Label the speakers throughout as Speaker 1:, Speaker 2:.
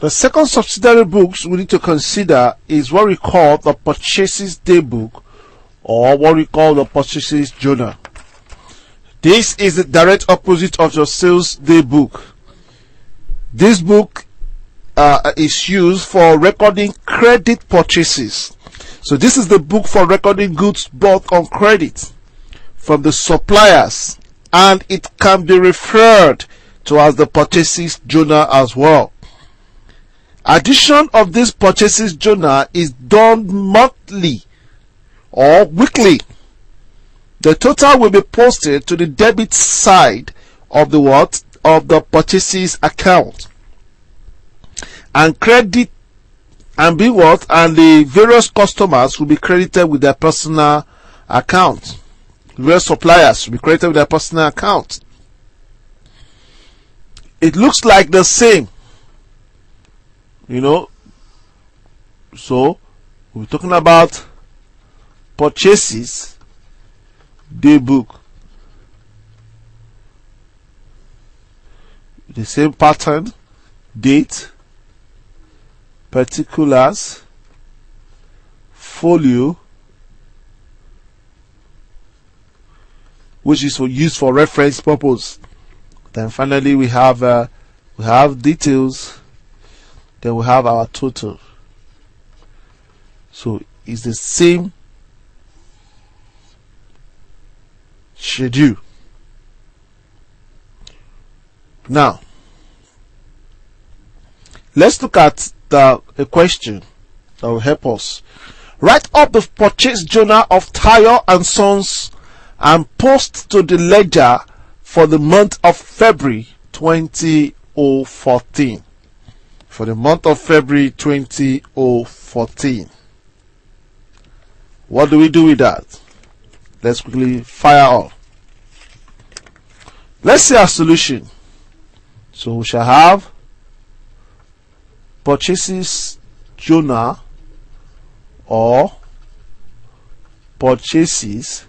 Speaker 1: The second subsidiary books we need to consider is what we call the purchases day book, or what we call the purchases journal. This is the direct opposite of your sales day book. This book is used for recording credit purchases. So this is the book for recording goods bought on credit from the suppliers, and it can be referred to as the purchases journal as well. Addition of this purchases journal is done monthly or weekly. The total will be posted to the debit side of the purchases account, and credit and the various customers will be credited with their personal account. Various suppliers will be credited with their personal account. It looks like the same, so we're talking about purchases day book. The same pattern, date, particulars, folio, which is used for reference purpose. Then finally we have details. Then we have our total. So it's the same schedule. Now let's look at a question that will help us. Write up the purchase journal of Tayo and Sons and post to the ledger for the month of February 2014. For the month of February 2014. What do we do with that? Let's quickly fire off. Let's see our solution. So we shall have purchases journal or purchases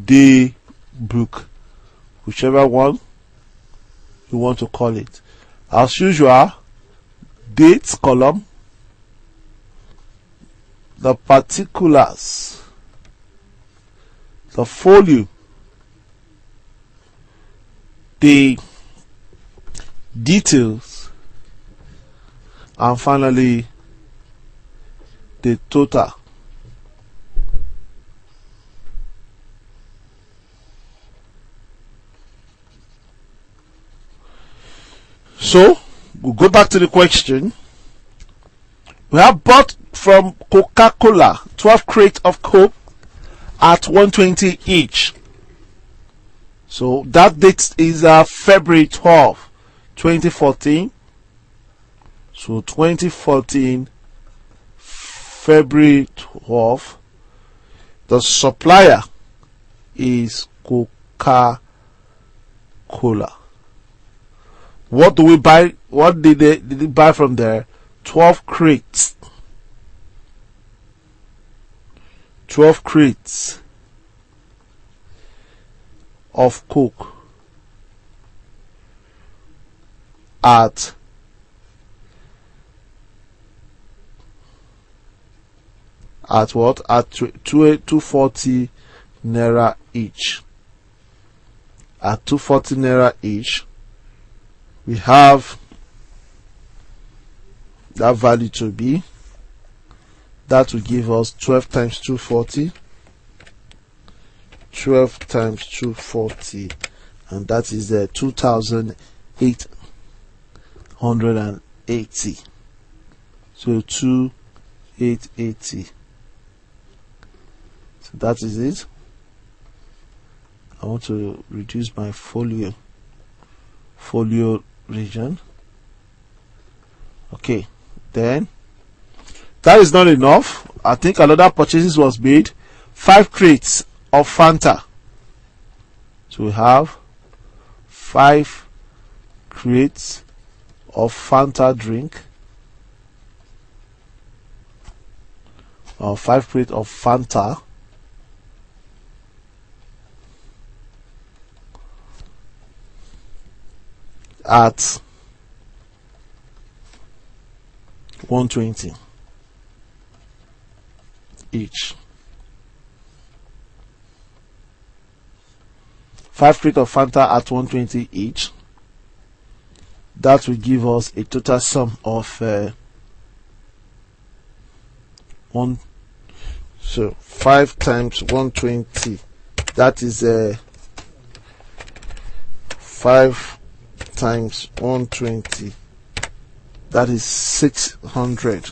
Speaker 1: day book, whichever one you want to call it. As usual, dates column, the particulars, the folio, the details, and finally the total. So we'll go back to the question. We have bought from Coca-Cola 12 crates of Coke at 120 each. So that date is February 12, 2014. So 2014 February 12. The supplier is Coca-Cola. What do we buy? What did they buy from there? 12 crates. 12 crates of Coke at what? At 240 naira each. At 240 naira each, we have that value to be, that will give us 12 times 240, 12 times 240, and that is 2,880. So 2,880. So that is it. I want to reduce my folio region. Okay, then that is not enough. I think another purchases was made. 5 crates of Fanta. So we have 5 crates of Fanta drink, or 5 crates of Fanta at 120 each. 5 crate of Fanta at 120 each. That will give us a total sum of so 5 times 120, that is 5 times 120, that is 600.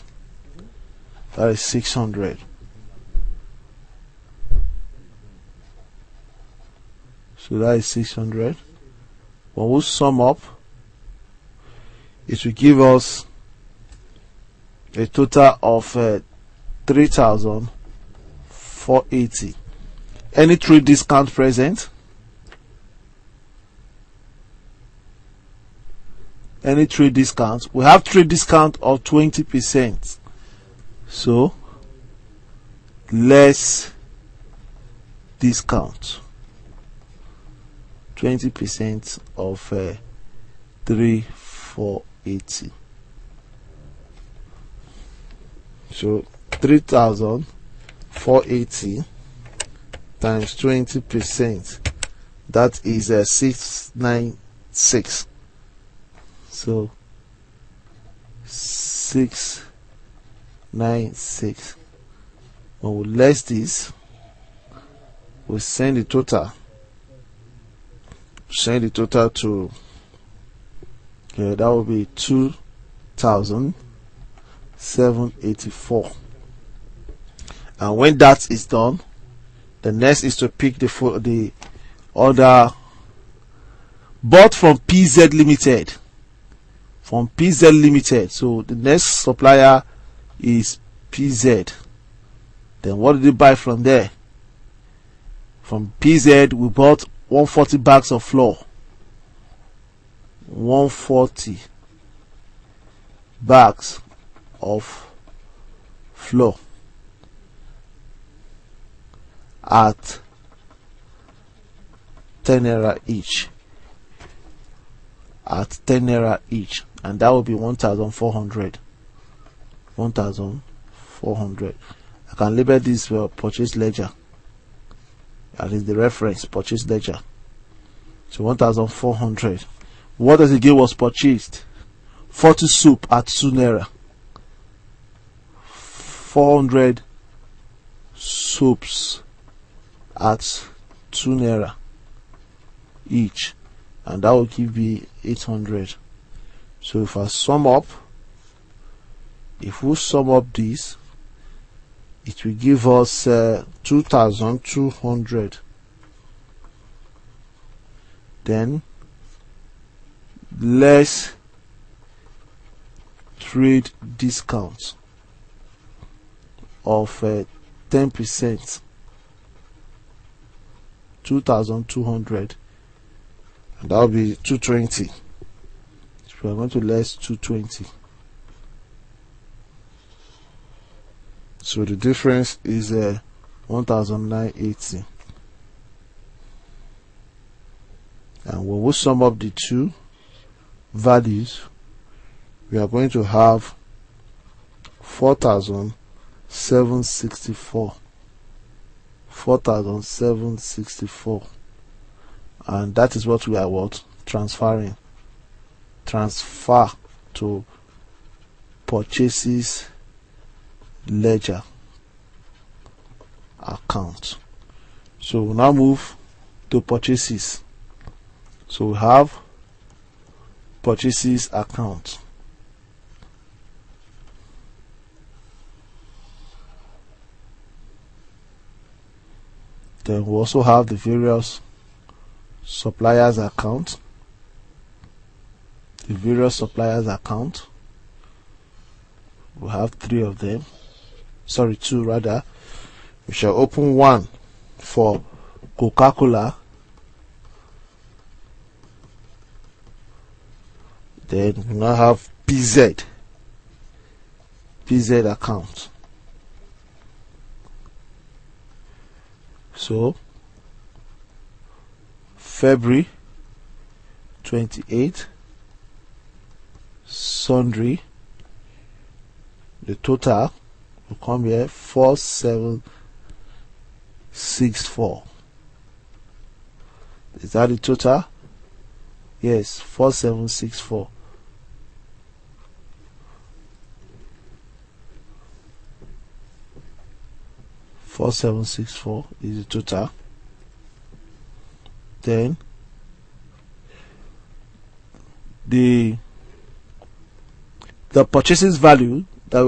Speaker 1: That is 600. So that is 600. When we sum up, it will give us a total of 3,480. Any trade discount present? Any trade discounts? We have trade discount of 20%. So less discount, 20% of 3,480. So 3,480 times 20%, that is 696. So 696. When we less this, we send the total. Send the total to that will be 2,784. And when that is done, the next is to pick the order bought from PZ Limited. From PZ Limited. So the next supplier is PZ. Then what did they buy from there? From PZ we bought 140 bags of flour. 140 bags of flour at 10 naira each. At 10 naira each, and that will be 1,400. 1,400. I can label this purchase ledger. That is the reference purchase ledger. So 1,400. What does again was purchased? 40 soup at 2 naira. 400 soups at 2 naira each, and that will give me 800. So if I sum up, if we sum up this, it will give us 2,200. Then less trade discounts of 10%, 2,200, and that will be 220. So we are going to less 220. So the difference is 1,980. And when we sum up the two values, we are going to have 4,764. 4,764. And that is what we are transferring. Transfer to purchases ledger account. So we'll now move to purchases. So we have purchases account. Then we also have the various suppliers account. The various suppliers account. We have 3 of them. Sorry, 2 rather. We shall open one for Coca-Cola. Then we now have PZ account. So February 28, sundry the total will come here 4764. Is that the total? Yes, 4764. $4764 is the total. Then the purchases value that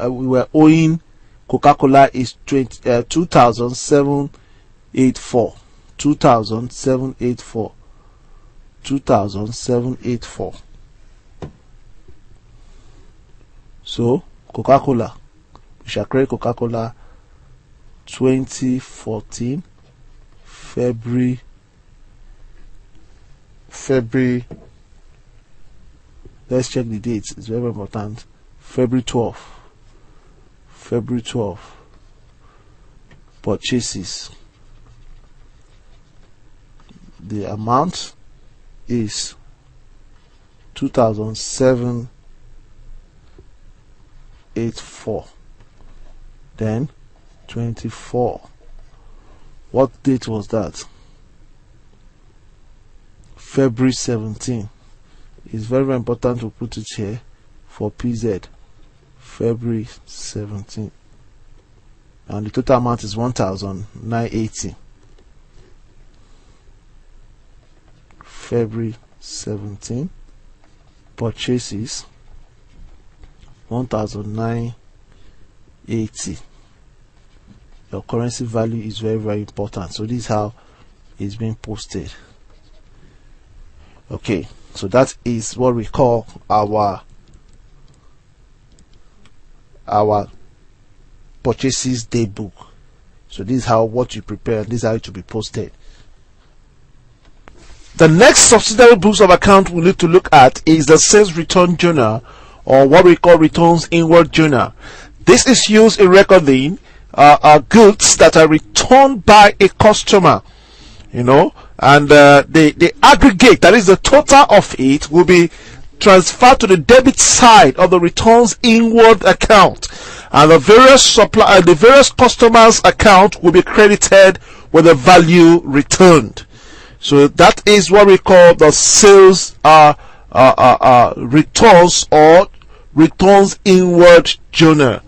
Speaker 1: we were owing Coca-Cola is 2,784. 2,784. So Coca-Cola, we shall create Coca-Cola 2014 February, let's check the dates, it's very important. February 12, purchases. The amount is 2,784. Then 24. What date was that? February 17. It's very, very important to put it here for PZ. February 17. And the total amount is 1,980. February 17. Purchases 1,980. Your currency value is very, very important. So this is how it's being posted. Okay, so that is what we call our purchases day book. So this is how what you prepare, this is how it to be posted. The next subsidiary books of account we need to look at is the sales return journal, or what we call returns inward journal. This is used in recording goods that are returned by a customer, and the aggregate, that is the total of it, will be transferred to the debit side of the returns inward account, and the various customers' account will be credited with the value returned. So that is what we call the sales returns, or returns inward journal.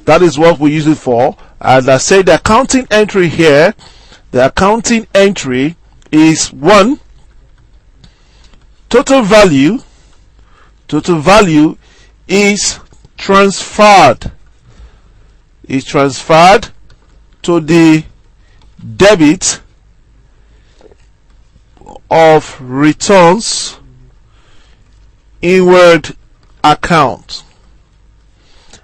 Speaker 1: That is what we use it for. And I say the accounting entry here, the accounting entry is 1. Total value is transferred to the debit of returns inward account.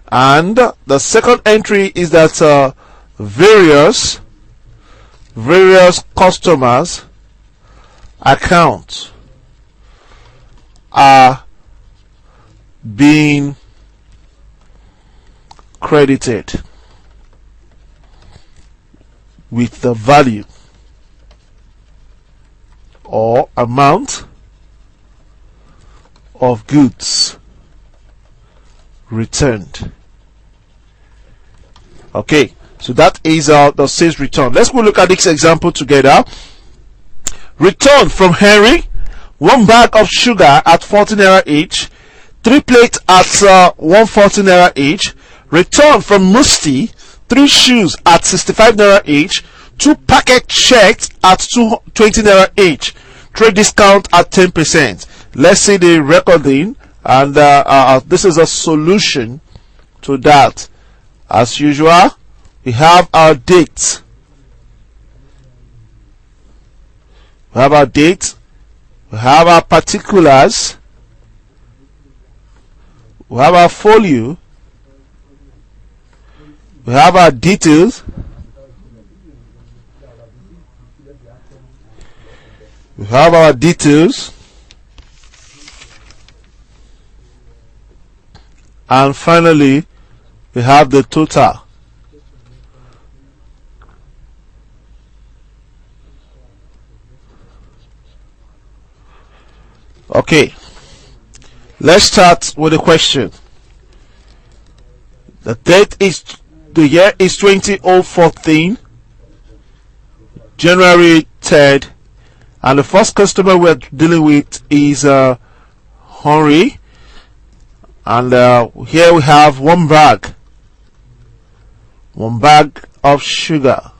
Speaker 1: And the second entry is that various customers' accounts are being credited with the value or amount of goods returned. Okay, so that is the sales return. Let's go look at this example together. Return from Henry 1 bag of sugar at 14 naira each, 3 plates at 140 naira each. Return from Musti 3 shoes at 65 naira each, 2 packet checks at 20 naira each. Trade discount at 10%. Let's see the recording, and this is a solution to that. As usual, we have our dates. We have our dates. We have our particulars. We have our folio. We have our details. We have our details. And finally, we have the total. Okay, let's start with the question. The year is 2014, January 3rd, and the first customer we're dealing with is Henry, and here we have one bag of sugar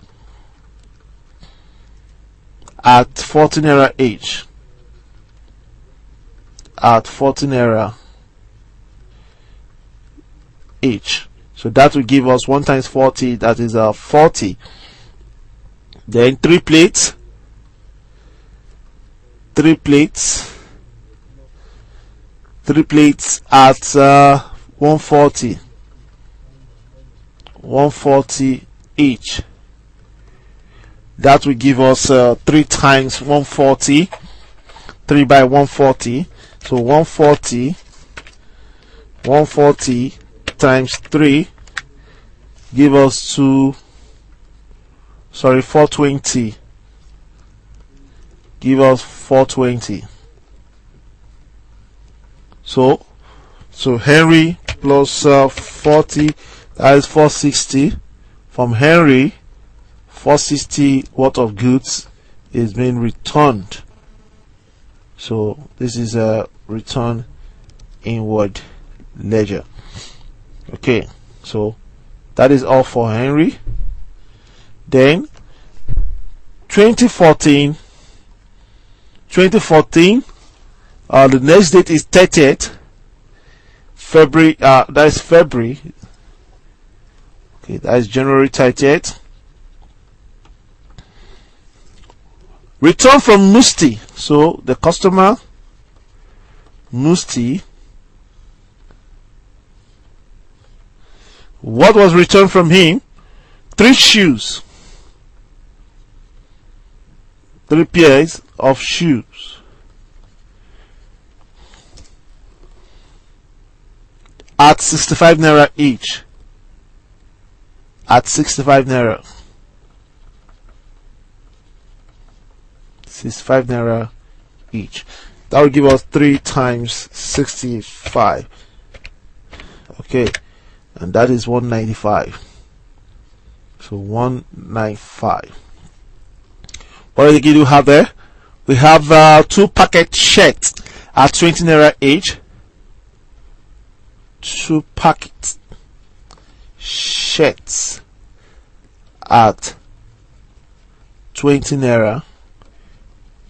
Speaker 1: at 14 naira each. At 14 naira each. So that will give us 1 times 40, that is 40. Then 3 plates. 3 plates at 140. 140 each. That will give us 3 times 140. 3 by 140. So 140 times 3 give us 420. Give us 420. So Henry plus 40, that is 460. From Henry, 460 worth of goods is being returned. So this is a return inward ledger. Okay, so that is all for Henry. Then 2014, the next date is 30th February. That is February. Okay, that is January 30th. Return from Musti. So the customer Musti, what was returned from him? 3 shoes. 3 pairs of shoes at 65 naira each. At 65 naira. 65 naira each. That will give us 3 times 65. Okay, and that is 195. So 195. What do you have there? We have 2 packet shirts at 20 naira each. 2 packet shirts at 20 naira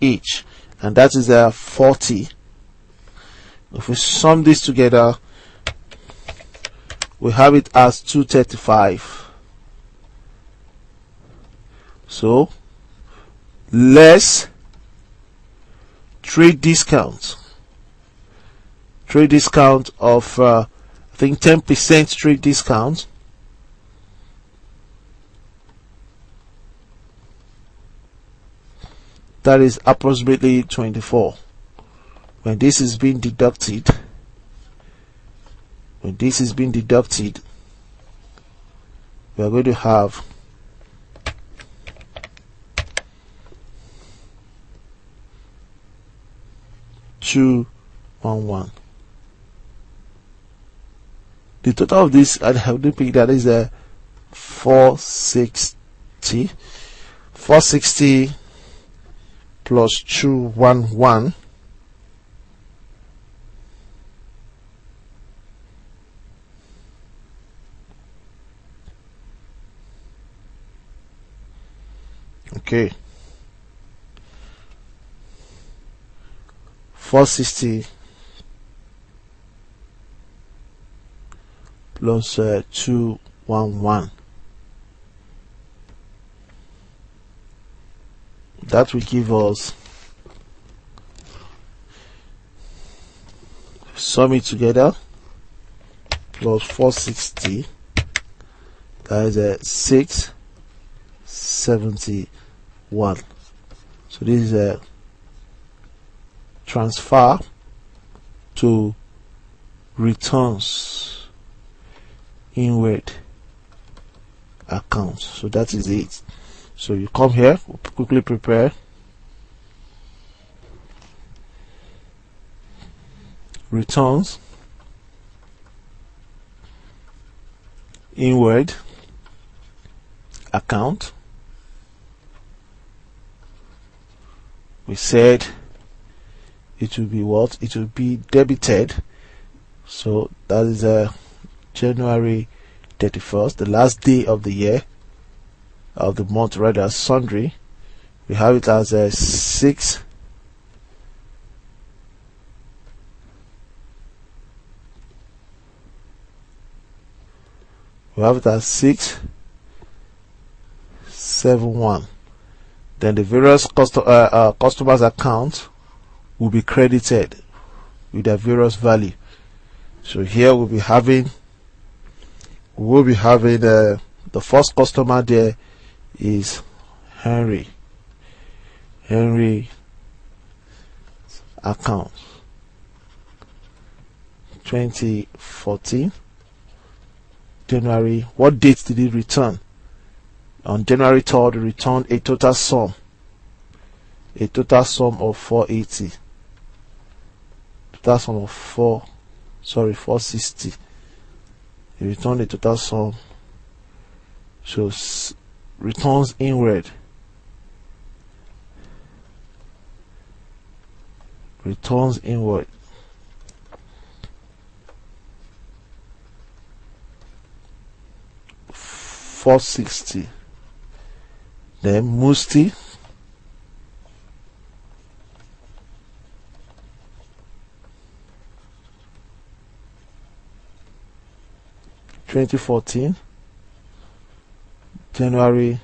Speaker 1: each, and that is 40. If we sum this together, we have it as 235. So less trade discount of I think 10% trade discount. That is approximately 24. When this is being deducted, we are going to have 211. The total of this, I have to pick, that is 460. 460 plus 211. Okay, 460 plus 211. That will give us, sum it together, plus 460, that is 671. So this is a transfer to returns inward account. So that is it. So you come here, quickly prepare returns inward account. We said it will be what? It will be debited. So that is January 31st, the last day of the year, of the month rather, sundry. We have it as 6 we have it as 671. Then the various customers' accounts will be credited with their various value. So here we'll be having the first customer there is Henry account 2014 January. What date did he return? On January 3rd, he returned a total sum of 480. Total sum of 460. He returned a total sum. So returns inward. Returns inward. $460. Then Musti, (2014) January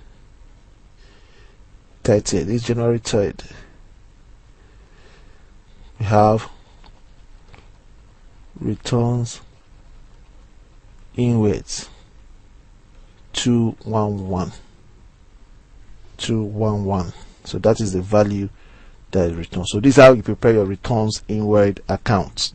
Speaker 1: 30th. It's January 3rd. We have returns inwards 211. So that is the value that is returned. So this is how you prepare your returns inward accounts.